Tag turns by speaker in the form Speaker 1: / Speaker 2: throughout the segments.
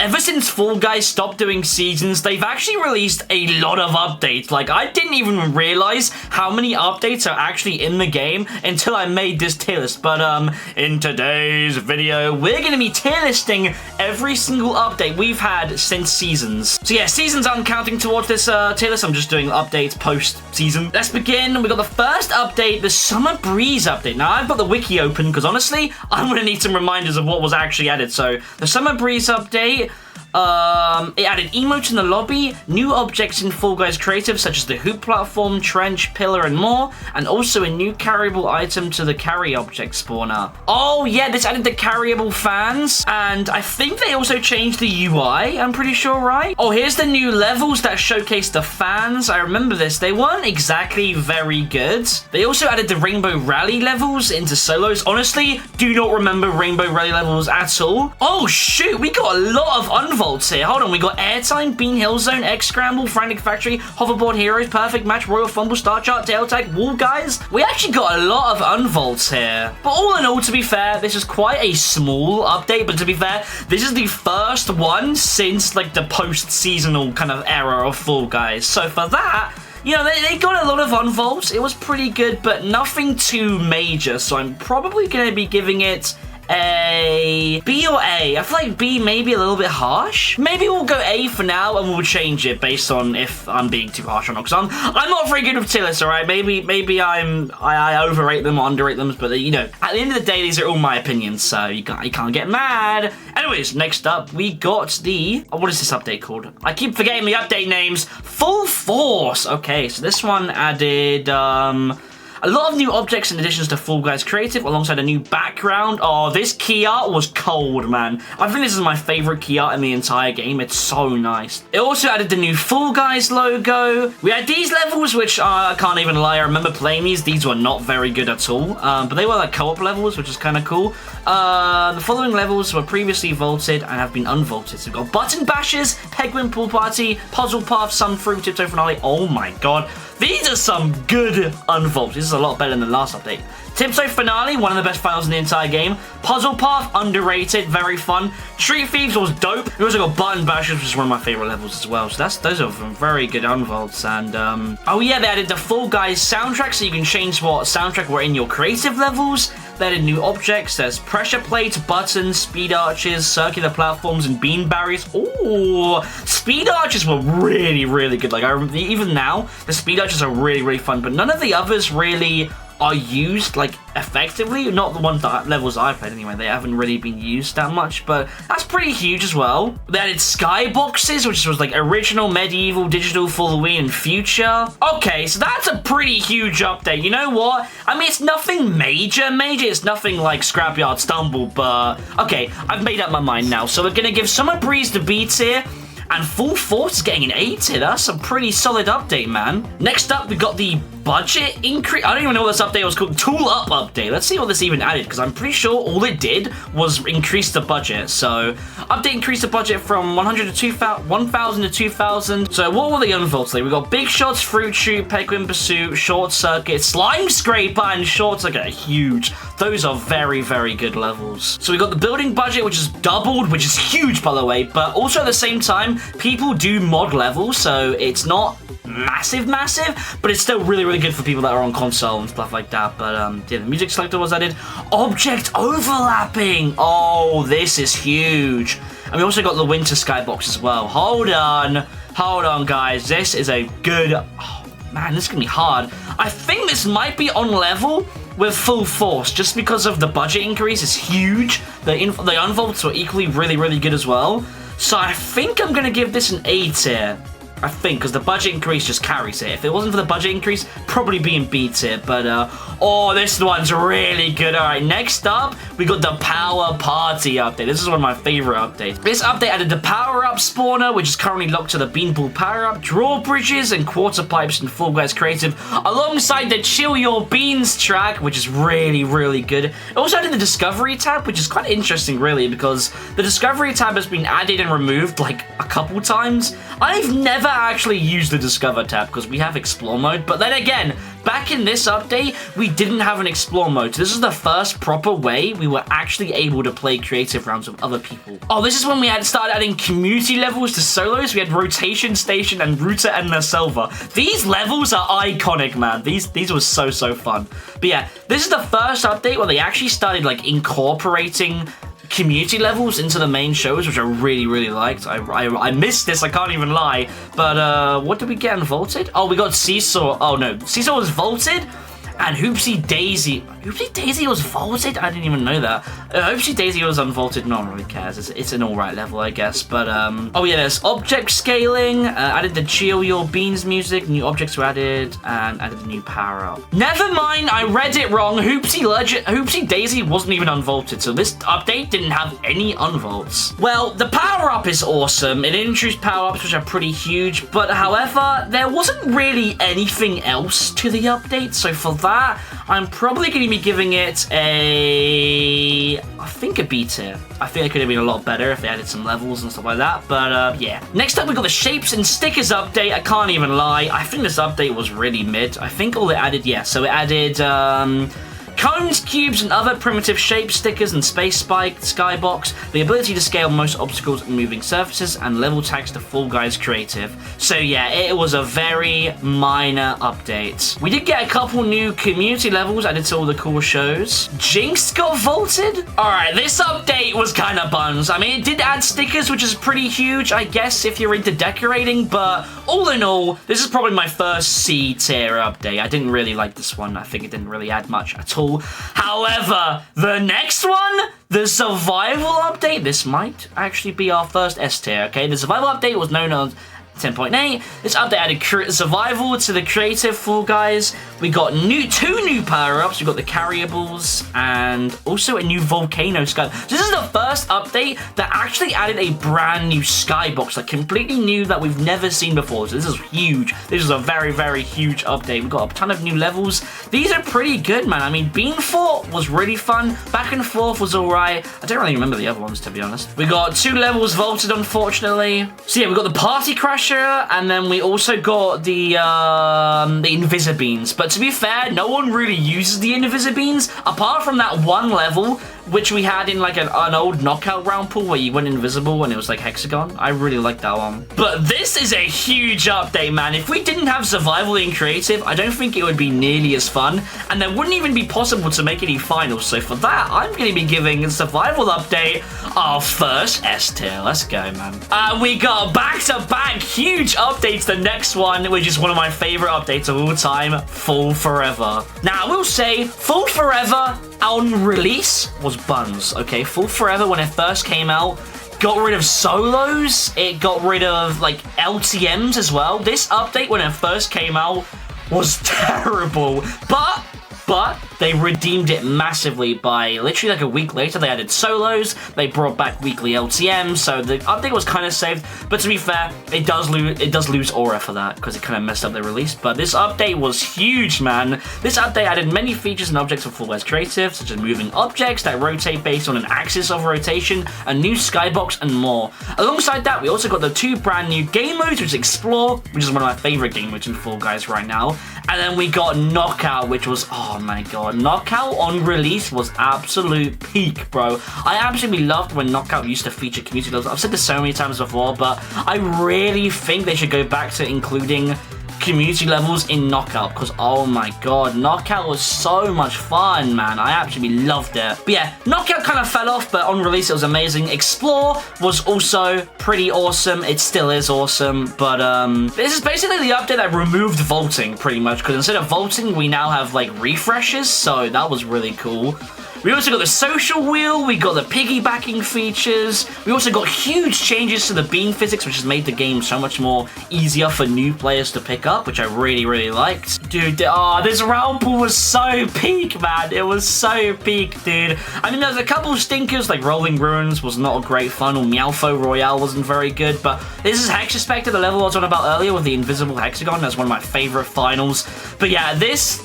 Speaker 1: Ever since Fall Guys stopped doing seasons, they've actually released a lot of updates. Like, I didn't even realize how many updates are actually in the game until I made this tier list. But in today's video, we're going to be tier listing every single update we've had since seasons. So yeah, seasons aren't counting towards this tier list. I'm just doing updates post-season. Let's begin. We got the first update, the Summer Breeze update. Now, I've got the wiki open because honestly, I'm going to need some reminders of what was actually added. So, the Summer Breeze update, it added emotes in the lobby, new objects in Fall Guys Creative, such as the hoop platform, trench, pillar, and more, and also a new carryable item to the carry object spawner. Oh yeah, this added the carryable fans, and I think they also changed the UI, I'm pretty sure, right? Oh, here's the new levels that showcase the fans. I remember this. They weren't exactly very good. They also added the Rainbow Rally levels into solos. Honestly, do not remember Rainbow Rally levels at all. Oh shoot, we got a lot of unvaults here. Hold on, we got Airtime, Bean Hill Zone, X Scramble, Frantic Factory, Hoverboard Heroes, Perfect Match, Royal Fumble, Star Chart, Tail Tag, Wall Guys. We actually got a lot of unvaults here. But all in all, to be fair, this is quite a small update, but to be fair, this is the first one since like the post-seasonal kind of era of Fall Guys. So for that, you know, they got a lot of unvaults. It was pretty good, but nothing too major. So I'm probably going to be giving it a B or A. I feel like B may be a little bit harsh. Maybe we'll go A for now and we'll change it based on if I'm being too harsh or not. Because I'm not very good with tier lists, alright? Maybe I overrate them or underrate them, but you know, at the end of the day, these are all my opinions, so you can't get mad. Anyways, next up, we got the, what is this update called? I keep forgetting the update names. Full Force. Okay, so this one added, a lot of new objects and additions to Fall Guys Creative alongside a new background. Oh, this key art was cold, man. I think this is my favorite key art in the entire game. It's so nice. It also added the new Fall Guys logo. We had these levels, which I can't even lie, I remember playing these. These were not very good at all, but they were like co-op levels, which is kind of cool. The following levels were previously vaulted and have been unvaulted. So we've got Button Bashers, Penguin Pool Party, Puzzle Path, Sun Fruit, Tiptoe Finale. Oh my god. These are some good unvaults. This is a lot better than the last update. Tiptoe Finale, one of the best finals in the entire game. Puzzle Path, underrated, very fun. Street Thieves was dope. We also got Button Bashers, which is one of my favorite levels as well. So those are some very good unvaults. And oh yeah, they added the Fall Guys soundtrack, so you can change what soundtrack were in your creative levels. They added new objects. There's pressure plates, buttons, speed arches, circular platforms, and bean barriers. Ooh, speed arches were really, really good. Like, even now, the speed arches are really, really fun, but none of the others really are used like effectively. Not the ones that levels I've played anyway. They haven't really been used that much, but that's pretty huge as well. They added skyboxes, which was like original, medieval, digital, Falloween, and future. Okay, so that's a pretty huge update. You know what? I mean, it's nothing major. It's nothing like Scrapyard Stumble, but okay, I've made up my mind now. So we're gonna give Summer Breeze the B tier, and Full Force is getting an A tier. That's a pretty solid update, man. Next up, we got the budget increase. I don't even know what this update was called. Tool Up update. Let's see what this even added, because I'm pretty sure all it did was increase the budget. So, update increased the budget from 1,000 to 2,000. So, what were the unvaults? We got Big Shots, Fruit Shoot, Penguin Pursuit, Short Circuit, Slime Scraper, and Short Circuit. Huge. Those are very, very good levels. So, we got the building budget, which is doubled, which is huge, by the way. But also at the same time, people do mod levels, so it's not massive, but it's still really, really good for people that are on console and stuff like that. But yeah, the music selector was added. Object overlapping. Oh, this is huge. And we also got the winter skybox as well. Hold on, guys. This is a good. Oh man, this is gonna be hard. I think this might be on level with Full Force, just because of the budget increase is huge. The unvaults were equally really, really good as well. So I think I'm gonna give this an A tier. I think, because the budget increase just carries it. If it wasn't for the budget increase, probably be in B tier. But, oh, this one's really good. All right, next up, we got the Power Party update. This is one of my favorite updates. This update added the power-up spawner, which is currently locked to the Beanball power-up, drawbridges, and quarter pipes in Fall Guys Creative, alongside the Chill Your Beans track, which is really, really good. It also added the Discovery tab, which is quite interesting, really, because the Discovery tab has been added and removed, like, a couple times. I've never actually used the Discover tab because we have Explore mode, but then again, back in this update, we didn't have an explore mode. So this is the first proper way we were actually able to play creative rounds with other people. Oh, this is when we had started adding community levels to solos. We had rotation, station, and router and the silver. These levels are iconic, man. These were so fun. But yeah, this is the first update where they actually started like incorporating community levels into the main shows, which I really liked. I missed this, I can't even lie. But what did we get in vaulted? Oh, we got Seesaw. Oh no, Seesaw was vaulted. And Hoopsie Daisy was vaulted? I didn't even know that. Hoopsie Daisy was unvaulted. No one really cares. It's an alright level, I guess. But, oh yeah, there's object scaling. Added the Chill Your Beans music. New objects were added. And added a new power-up. Never mind, I read it wrong. Hoopsie Daisy wasn't even unvaulted. So this update didn't have any unvaults. Well, the power-up is awesome. It introduced power-ups, which are pretty huge. But, however, there wasn't really anything else to the update. So for that, I'm probably going to be giving it I think a B tier. I think it could have been a lot better if they added some levels and stuff like that, but yeah. Next up, we got the shapes and stickers update. I can't even lie. I think this update was really mid. I think all it added, yeah, so it added cones, cubes, and other primitive shapes, stickers, and space spike, skybox, the ability to scale most obstacles and moving surfaces, and level tags to Fall Guys Creative. So yeah, it was a very minor update. We did get a couple new community levels added to all the cool shows. Jinx got vaulted? Alright, this update was kind of buns. I mean, it did add stickers, which is pretty huge, I guess, if you're into decorating, but all in all, this is probably my first C tier update. I didn't really like this one. I think it didn't really add much at all. However, the next one, the survival update, this might actually be our first S tier, okay? The survival update was known as 10.8. This update added survival to the creative Fall Guys. We got two new power-ups. We got the carryables and also a new volcano sky. So this is the first update that actually added a brand new skybox, like completely new that we've never seen before. So this is huge. This is a very huge update. We got a ton of new levels. These are pretty good, man. I mean, Bean Fort was really fun. Back and Forth was alright. I don't really remember the other ones, to be honest. We got 2 levels vaulted, unfortunately. So yeah, we got the Party Crasher, and then we also got the Invisibeans. But to be fair, no one really uses the Invisibeans, apart from that one level, which we had in like an old knockout round pool where you went invisible and it was like hexagon. I really like that one. But this is a huge update, man. If we didn't have survival in creative, I don't think it would be nearly as fun, and there wouldn't even be possible to make any finals. So for that, I'm going to be giving the survival update our first S tier. Let's go, man. We got back-to-back huge updates. The next one, which is one of my favorite updates of all time, Fall Forever. Now, I will say, Fall Forever on release was buns, okay? Fall Forever, when it first came out, got rid of solos. It got rid of, like, LTMs as well. This update, when it first came out, was terrible. But they redeemed it massively by literally like a week later. They added solos, they brought back weekly LTMs, so the update was kind of saved. But to be fair, it does lose aura for that because it kind of messed up the release. But this update was huge, man. This update added many features and objects for Fall Guys Creative, such as moving objects that rotate based on an axis of rotation, a new skybox, and more. Alongside that, we also got the 2 brand new game modes, which is Explore, which is one of my favorite game modes in Fall Guys right now. And then we got Knockout, which was, oh my god, Knockout on release was absolute peak, bro. I absolutely loved when Knockout used to feature community levels. I've said this so many times before, but I really think they should go back to including community levels in Knockout, because oh my god, Knockout was so much fun, man. I absolutely loved it. But yeah, Knockout kind of fell off, but on release it was amazing. Explore was also pretty awesome. It still is awesome, but this is basically the update that removed vaulting pretty much, because instead of vaulting we now have like refreshes, so that was really cool. We also got the social wheel, we got the piggybacking features, we also got huge changes to the beam physics, which has made the game so much more easier for new players to pick up, which I really liked. Dude, this round pool was so peak, man. It was so peak, dude. I mean, there's a couple stinkers, like Rolling Ruins was not a great fun, or Meowfo Royale wasn't very good, but this is Hex Inspector, the level I was on about earlier with the invisible hexagon. That's one of my favorite finals. But yeah, this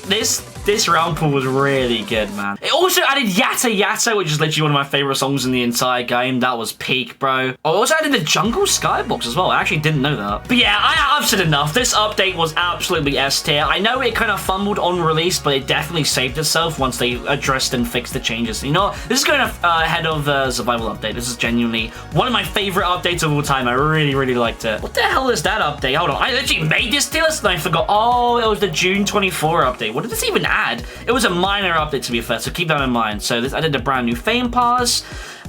Speaker 1: This round pool was really good, man. It also added Yatta Yatta, which is literally one of my favorite songs in the entire game. That was peak, bro. I also added the Jungle Skybox as well. I actually didn't know that. But yeah, I've said enough. This update was absolutely S tier. I know it kind of fumbled on release, but it definitely saved itself once they addressed and fixed the changes. You know, this is going ahead of the Survival update. This is genuinely one of my favorite updates of all time. I really, really liked it. What the hell is that update? Hold on. I literally made this tier list and I forgot. Oh, it was the June 24 update. What did this even add? It was a minor update, to be fair, so keep that in mind. So this added a brand new Fame Pass.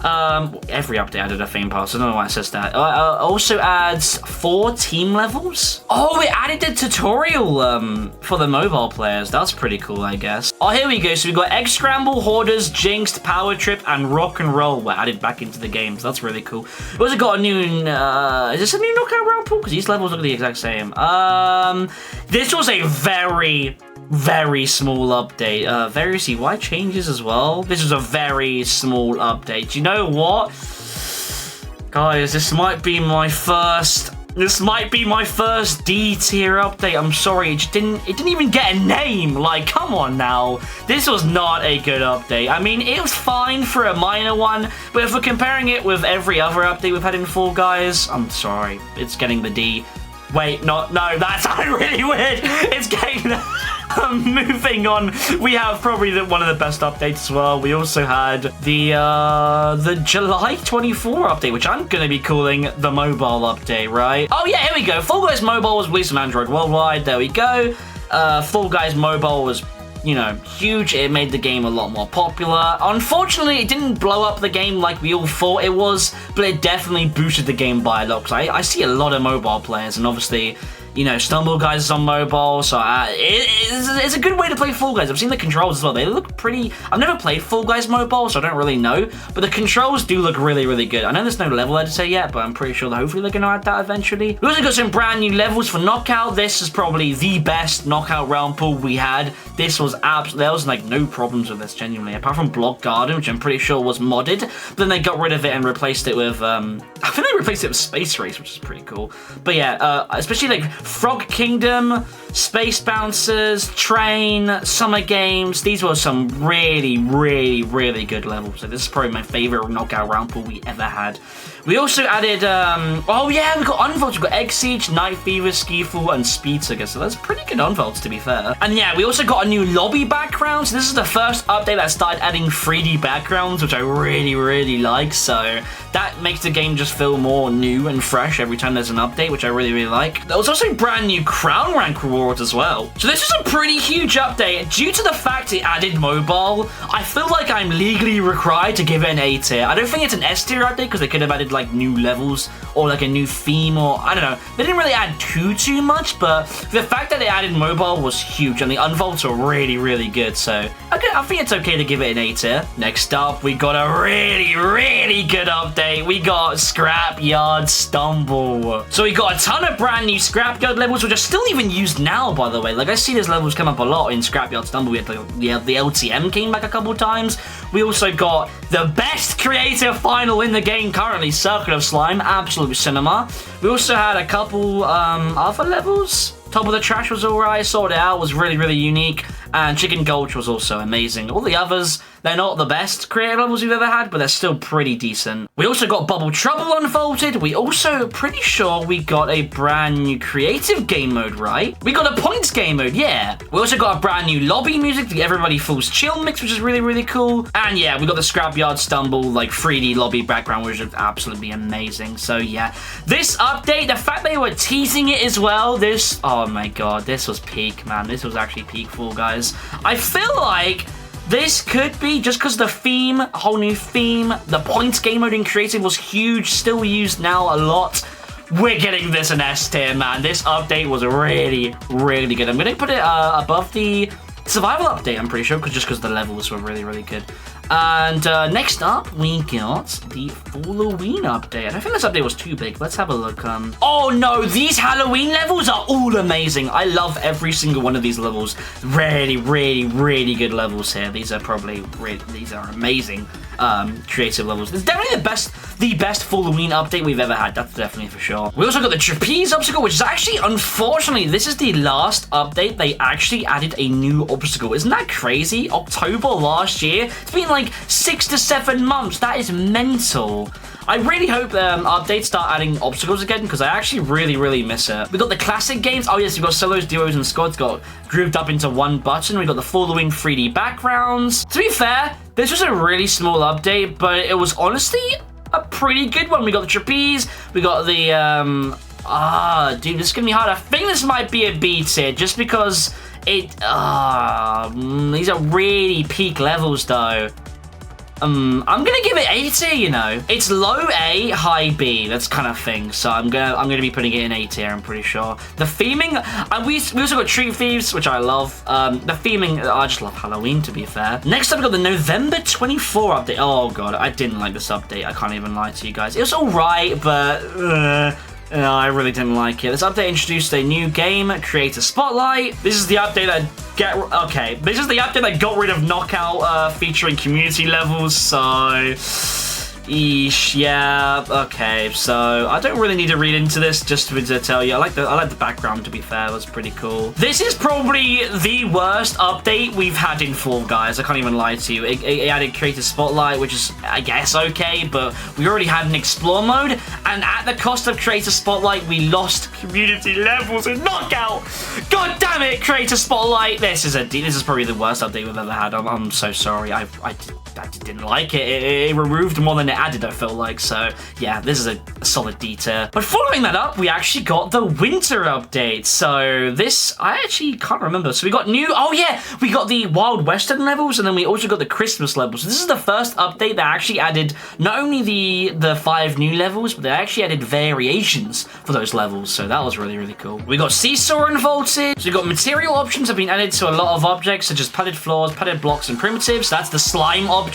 Speaker 1: Every update added a Fame Pass. I don't know why it says that. Also adds 4 team levels. Oh, it added a tutorial for the mobile players. That's pretty cool, I guess. Oh, here we go. So we got Egg Scramble, Hoarders, Jinxed, Power Trip, and Rock and Roll were added back into the game. So that's really cool. We also got a new, is this a new knockout round pool? Because these levels look the exact same. This was a very small update. Very see why changes as well. This was a very small update. You know what, guys? This might be my first D tier update. I'm sorry, it didn't even get a name. Like, come on now. This was not a good update. I mean, it was fine for a minor one, but if we're comparing it with every other update we've had in Fall Guys, I'm sorry, it's getting the D. Wait, no, that sounded really weird. It's getting the... Moving on, we have probably one of the best updates as well. We also had the July 24 update, which I'm going to be calling the mobile update, right? Oh yeah, here we go. Fall Guys Mobile was released on Android worldwide. There we go. Fall Guys Mobile was, you know, huge. It made the game a lot more popular. Unfortunately, it didn't blow up the game like we all thought it was, but it definitely boosted the game by a lot. Because I see a lot of mobile players, and obviously, you know, Stumble Guys is on mobile, so it's a good way to play Fall Guys. I've seen the controls as well. They look pretty... I've never played Fall Guys mobile, so I don't really know, but the controls do look really, really good. I know there's no level editor yet, but I'm pretty sure that hopefully they're going to add that eventually. We also got some brand new levels for Knockout. This is probably the best Knockout round pool we had. This was absolutely... There was, like, no problems with this, genuinely, apart from Block Garden, which I'm pretty sure was modded, but then they got rid of it and replaced it with... I think they replaced it with Space Race, which is pretty cool. But yeah, especially, like, Frog Kingdom, Space Bouncers, Train, Summer Games. These were some really, really, really good levels. So this is probably my favorite knockout round pool we ever had. We also added, oh yeah, we got unvaults. We got Egg Siege, Night Fever, Skiffle, and Speed Sugar. So that's pretty good unvaults, to be fair. And yeah, we also got a new lobby background. So this is the first update that started adding 3D backgrounds, which I really, really like. So that makes the game just feel more new and fresh every time there's an update, which I really, really like. There was also brand new Crown Rank rewards as well. So this is a pretty huge update. Due to the fact it added mobile, I feel like I'm legally required to give it an A tier. I don't think it's an S tier update because they could have added like new levels or like a new theme, or I don't know. They didn't really add too much, but the fact that they added mobile was huge and the unvaults are really, really good. So I think it's okay to give it an A tier. Next up, we got a really, really good update. We got Scrapyard Stumble. So we got a ton of brand new Scrapyard levels, which are still even used now, by the way. Like, I see these levels come up a lot in Scrapyard Stumble. We had the LTM came back a couple times. We also got the best creative final in the game currently, Circle of Slime, absolute cinema. We also had a couple other levels. Top of the Trash was alright, sorted it out, was really, really unique. And Chicken Gulch was also amazing. All the others, they're not the best creative levels we've ever had, but they're still pretty decent. We also got Bubble Trouble unfolded. We also, pretty sure we got a brand new creative game mode, right? We got a points game mode, yeah. We also got a brand new lobby music, the Everybody Falls Chill mix, which is really, really cool. And yeah, we got the Scrapyard Stumble, like 3D lobby background, which is absolutely amazing. So yeah, this update, the fact they were teasing it as well, oh my god, this was peak, man. This was actually peak Fall Guys. I feel like this could be, just because the theme, a whole new theme, the points game mode in creative was huge, still used now a lot. We're getting this an S tier, man. This update was really, really good. I'm going to put it above the survival update, I'm pretty sure, just because the levels were really, really good. And next up, we got the Falloween update. I think this update was too big. Let's have a look. Oh no, these Halloween levels are all amazing. I love every single one of these levels. Really, really, really good levels here. These are probably these are amazing creative levels. It's definitely the best Falloween update we've ever had. That's definitely for sure. We also got the trapeze obstacle, which is actually, unfortunately, this is the last update. They actually added a new obstacle. Isn't that crazy? October last year. It's been like 6 to 7 months. That is mental. I really hope updates start adding obstacles again, because I actually really, really miss it. We got the classic games. Oh yes, we got solos, duos, and squads got grouped up into one button. We got the Falloween 3D backgrounds. To be fair, this was a really small update, but it was honestly a pretty good one. We got the trapeze. We got the dude, this is gonna be hard. I think this might be a B tier, just because these are really peak levels though. I'm gonna give it A tier, you know. It's low A, high B, that's kind of thing. So I'm gonna be putting it in A tier, I'm pretty sure. The theming, we also got Treat Thieves, which I love. The theming, I just love Halloween, to be fair. Next up, we got the November 24 update. Oh god, I didn't like this update. I can't even lie to you guys. It was alright, but no, I really didn't like it. This update introduced a new game, Creator Spotlight. This is the update that this is the update that got rid of Knockout featuring community levels, so eesh, yeah, okay, so I don't really need to read into this just to tell you. I like the background, to be fair. That's pretty cool. This is probably the worst update we've had in Fall Guys. I can't even lie to you. It added Creator Spotlight, which is, I guess, okay, but we already had an Explore mode, and at the cost of Creator Spotlight, we lost community levels in Knockout. God damn it, Creator Spotlight. This is probably the worst update we've ever had. I'm so sorry. I didn't like it. It removed more than it added, I feel like. So yeah, this is a solid D tier. But following that up, we actually got the winter update. So this, I actually can't remember. So we got we got the Wild Western levels, and then we also got the Christmas levels. So this is the first update that actually added not only the 5 new levels, but they actually added variations for those levels. So that was really, really cool. We got Seesaw and Vaulted. So we got material options have been added to a lot of objects, such as padded floors, padded blocks, and primitives. That's the slime object.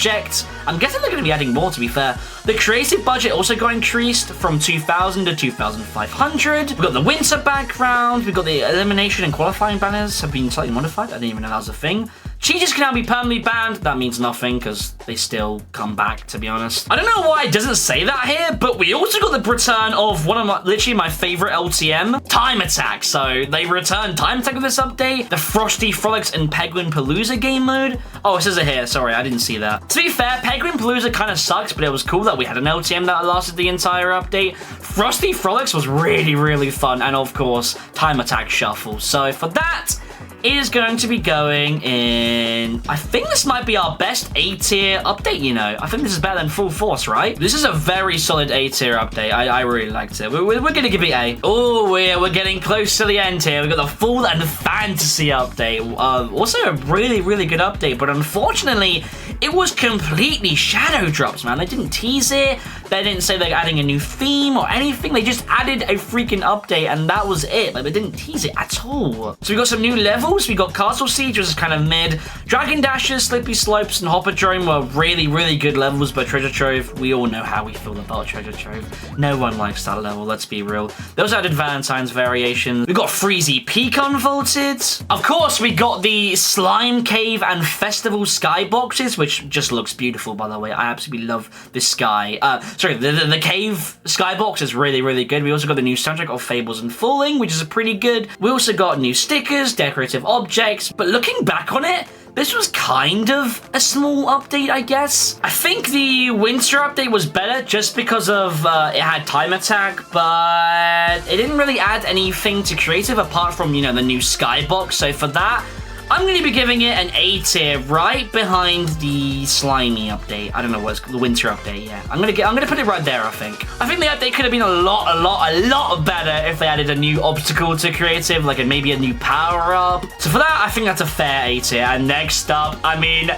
Speaker 1: I'm guessing they're going to be adding more, to be fair. The creative budget also got increased from 2,000 to 2,500. We've got the winter background. We've got the elimination and qualifying banners have been slightly modified. I didn't even know that was a thing. Cheaters can now be permanently banned. That means nothing because they still come back, to be honest. I don't know why it doesn't say that here, but we also got the return of literally my favorite LTM, Time Attack. So they returned Time Attack with this update. The Frosty Frolics and Penguin Palooza game mode. Oh, it says it here. Sorry, I didn't see that. To be fair, Penguin Palooza kind of sucks, but it was cool that we had an LTM that lasted the entire update. Frosty Frolics was really, really fun. And of course, Time Attack Shuffle. So for that, it is going to be going in, I think this might be our best A-tier update, you know. I think this is better than Full Force, right? This is a very solid A-tier update. I really liked it. We're going to give it A. Oh, we're getting close to the end here. We've got the Fall and Fantasy update. Also a really, really good update, but unfortunately, it was completely shadow drops, man. They didn't tease it. They didn't say they're adding a new theme or anything. They just added a freaking update, and that was it. Like, they didn't tease it at all. So we got some new levels. We got Castle Siege, which is kind of mid. Dragon Dashes, Slippy Slopes, and Hopperdrome were really, really good levels, but Treasure Trove, we all know how we feel about Treasure Trove. No one likes that level, let's be real. They also added Valentine's variation. We got Freezy Peak unvaulted. Of course, we got the Slime Cave and Festival skyboxes, which just looks beautiful, by the way. I absolutely love this sky. The cave skybox is really, really good. We also got the new soundtrack of Fables and Falling, which is pretty good. We also got new stickers, decorative objects, but looking back on it, this was kind of a small update, I guess. I think the winter update was better just because of it had Time Attack, but it didn't really add anything to creative apart from, you know, the new skybox. So for that, I'm going to be giving it an A tier, right behind the slimy update. I don't know what's the winter update. Yeah, I'm gonna put it right there. I think the update could have been a lot better if they added a new obstacle to creative, like maybe a new power up. So for that, I think that's a fair A tier. And next up, I mean,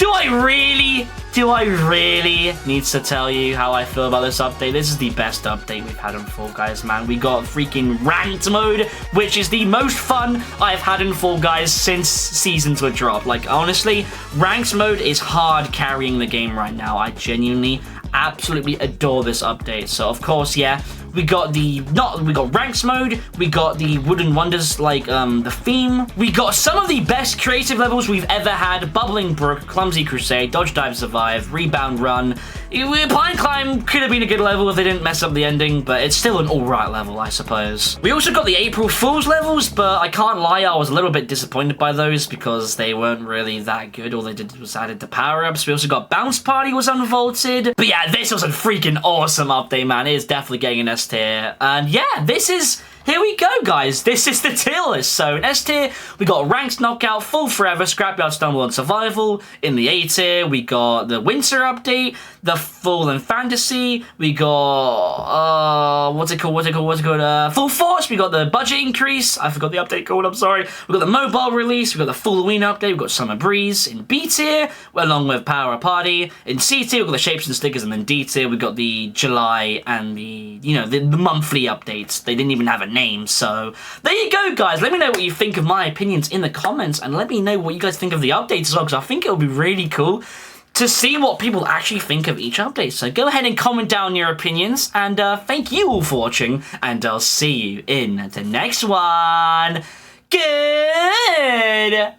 Speaker 1: Do I really need to tell you how I feel about this update? This is the best update we've had in Fall Guys, man. We got freaking ranked mode, which is the most fun I've had in Fall Guys since seasons were dropped. Like, honestly, ranked mode is hard carrying the game right now. I genuinely absolutely adore this update. So, of course, yeah, we got ranks mode, we got the Wooden Wonders, like, the theme. We got some of the best creative levels we've ever had. Bubbling Brook, Clumsy Crusade, Dodge Dive Survive, Rebound Run. Pine Climb could have been a good level if they didn't mess up the ending, but it's still an alright level, I suppose. We also got the April Fool's levels, but I can't lie, I was a little bit disappointed by those because they weren't really that good. All they did was added the power-ups. We also got Bounce Party was unvaulted. But yeah, this was a freaking awesome update, man. It is definitely getting an S tier. And yeah, here we go, guys. This is the tier list. So in S tier, we got Ranked Knockout, Full Forever, Scrapyard Stumble, and Survival. In the A tier, we got the Winter update, the Fallen Fantasy. We got, what's it called? Full Force. We got the budget increase. I forgot the update code, I'm sorry. We got the mobile release. We got the Falloween update. We got Summer Breeze. In B tier, along with Power Party. In C tier, we got the Shapes and Stickers. And then D tier, we got the July and the monthly updates. They didn't even have a name. So there you go, guys. Let me know what you think of my opinions in the comments, and let me know what you guys think of the updates as well, because I think it'll be really cool to see what people actually think of each update. So go ahead and comment down your opinions, and thank you all for watching, and I'll see you in the next one. Goodbye.